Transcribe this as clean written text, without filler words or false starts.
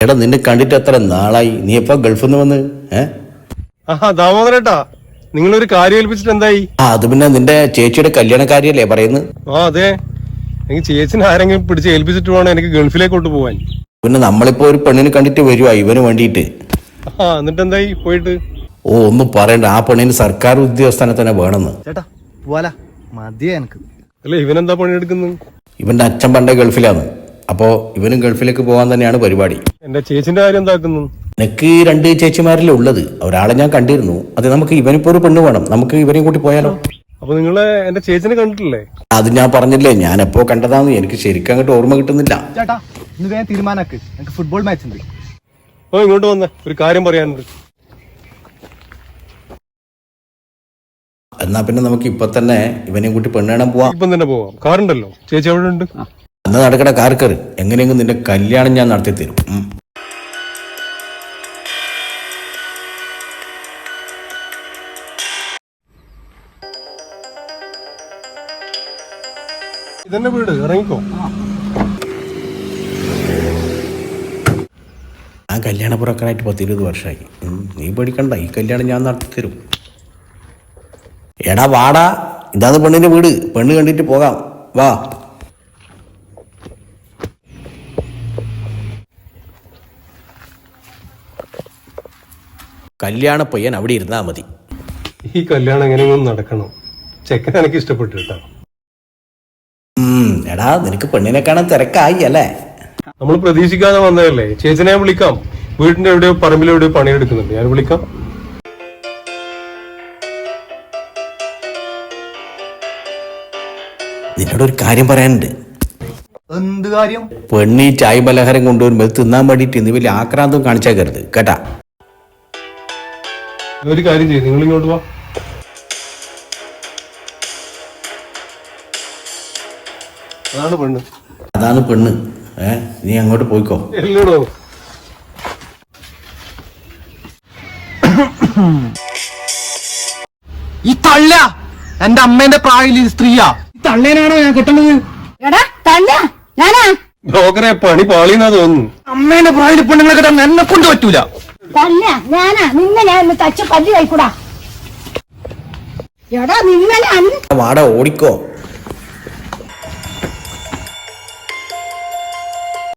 എടാ നിന്നെ കണ്ടിട്ട് എത്ര നാളായി, നീ എപ്പോ ഗൾഫിൽ നിന്ന് വന്ന്? ദാമോദരേട്ടാ, നിങ്ങളൊരു കാര്യം ഏൽപ്പിച്ചിട്ട് എന്തായി? അത് പിന്നെ നിന്റെ ചേച്ചിയുടെ കല്യാണക്കാരിയല്ലേ പറയുന്നത്? അതെ, എനിക്ക് ചേച്ചിനെ ആരെങ്കിലും പിടിച്ച് ഏൽപ്പിച്ചിട്ട് വേണം എനിക്ക് ഗൾഫിലേക്കോട്ട് പോവാൻ. പിന്നെ നമ്മളിപ്പോ ഒരു പെണ്ണിനെ കണ്ടിട്ട് വരുവാ ഇവന് വേണ്ടിയിട്ട്. എന്നിട്ട് എന്തായി പോയിട്ട്? ഒന്നും പറയണ്ട, ആ പെണ്ണിന് സർക്കാർ ഉദ്യോഗസ്ഥനെ തന്നെ വേണമെന്ന്. ചേട്ടാ പോവാല, മതിയാ എനിക്ക്. അല്ല, ഇവനെന്താ പണിയെടുക്കുന്നത്? ഇവന്റെ അച്ഛൻ പണ്ടേ ഗൾഫിലാണ്, അപ്പോ ഇവനും ഗൾഫിലേക്ക് പോകാൻ തന്നെയാണ് പരിപാടി. എന്റെ ചേച്ചിന്റെ കാര്യം എന്താക്കുന്നു? എനിക്ക് 2 ചേച്ചിമാരിലേ ഉള്ളത്, ഒരാളെ ഞാൻ കണ്ടിരുന്നു. അത് നമുക്ക് ഇവനിപ്പോ ഒരു പെണ്ണ് വേണം, നമുക്ക് ഇവനെയും കൂട്ടി പോയാലോ? അപ്പൊ നിങ്ങള് എന്റെ ചേച്ചിനെ കണ്ടിട്ടില്ലേ? അത് ഞാൻ പറഞ്ഞില്ലേ, ഞാൻ എപ്പോ കണ്ടതാന്ന് എനിക്ക് ശരിക്കും അങ്ങോട്ട് ഓർമ്മ കിട്ടുന്നില്ല. ചേട്ടാ ഇന്ന് വേഗം തീരുമാനാക്ക്, എനിക്ക് ഫുട്ബോൾ മാച്ച് ഉണ്ട്. ഇങ്ങോട്ട് വന്നേ, ഒരു കാര്യം പറയാനുണ്ട്. എന്നാ പിന്നെ നമുക്ക് ഇപ്പൊ തന്നെ ഇവനെയും കൂട്ടി പെണ്ണ് കാണാൻ പോവാം. ഇപ്പം തന്നെ പോവാം, കാറുണ്ടല്ലോ, ചേച്ചി അവിടെ ഉണ്ട്. എന്നാ നടക്കണ കാർ കയറി, എങ്ങനെയെങ്കിലും നിന്റെ കല്യാണം ഞാൻ നടത്തി തരും. ഇതെന്നെ വീട്, ഇറങ്ങിക്കോ. ആ കല്യാണ പുറക്കാനായിട്ട് 10-20 വർഷമായി. നീ പേടിക്കണ്ട, ഈ കല്യാണം ഞാൻ നടത്തി തരും. എടാ വാടാ, ഇതാണ് പെണ്ണിന്റെ വീട്, പെണ്ണ് കണ്ടിട്ട് പോകാം, വാ. കല്യാണ പയ്യൻ അവിടെ ഇരുന്നാ മതി. ഈ കല്യാണം എങ്ങനെയെങ്കിലും നടക്കണം. ചെക്കൻ എനിക്ക് ഇഷ്ടപ്പെട്ടു കേട്ടോ. എടാ നിനക്ക് പെണ്ണിനെ കാണാൻ തിരക്കായി അല്ലേ? നമ്മൾ പ്രതീക്ഷിക്കാതെ വന്നതല്ലേ. ചേച്ചിനെ ഞാൻ വിളിക്കാം, വീടിന്റെ എവിടെയോ പറമ്പിലെവിടെയോ പണിയെടുക്കുന്നുണ്ട്, ഞാൻ വിളിക്കാം. നിന്നോടൊരു കാര്യം പറയാനുണ്ട്. എന്ത് കാര്യം? പെണ്ണി ചായ പലഹാരം കൊണ്ടുവരുമ്പോൾ തിന്നാൻ വേണ്ടിയിട്ട് ഇന്ന് വലിയ ആക്രാന്തം കാണിച്ചേക്കരുത് കേട്ടാ. ഒരു കാര്യം ചെയ്യും, നിങ്ങൾ ഇങ്ങോട്ട് വാ. അതാണ് പെണ്ണ്. അതാണ് പെണ്ണ്. നീ അങ്ങോട്ട് പോയിക്കോ. എല്ലടോ, ഈ തള്ള എന്റെ അമ്മേന്റെ പ്രായത്തിൽ സ്ത്രീയാ. ഈ തള്ളേനാണോ ഞാൻ കെട്ടുന്നത്? എടാ തള്ള ഞാനാ. ബ്രോക്കറെ പണി പാളിയെന്നാ തോന്നുന്നു. അമ്മേന്റെ പ്രായത്തിൽ പെണ്ണുങ്ങളെ കെട്ടാൻ എന്നെ കൊണ്ട് പറ്റൂല. തള്ള ഞാനാ. നിന്നെ ഞാൻ ഒന്ന് തച്ച് പല്ല് കഴിക്കൂടാ. എടാ നിന്നെ വാട ഓടിക്കോ.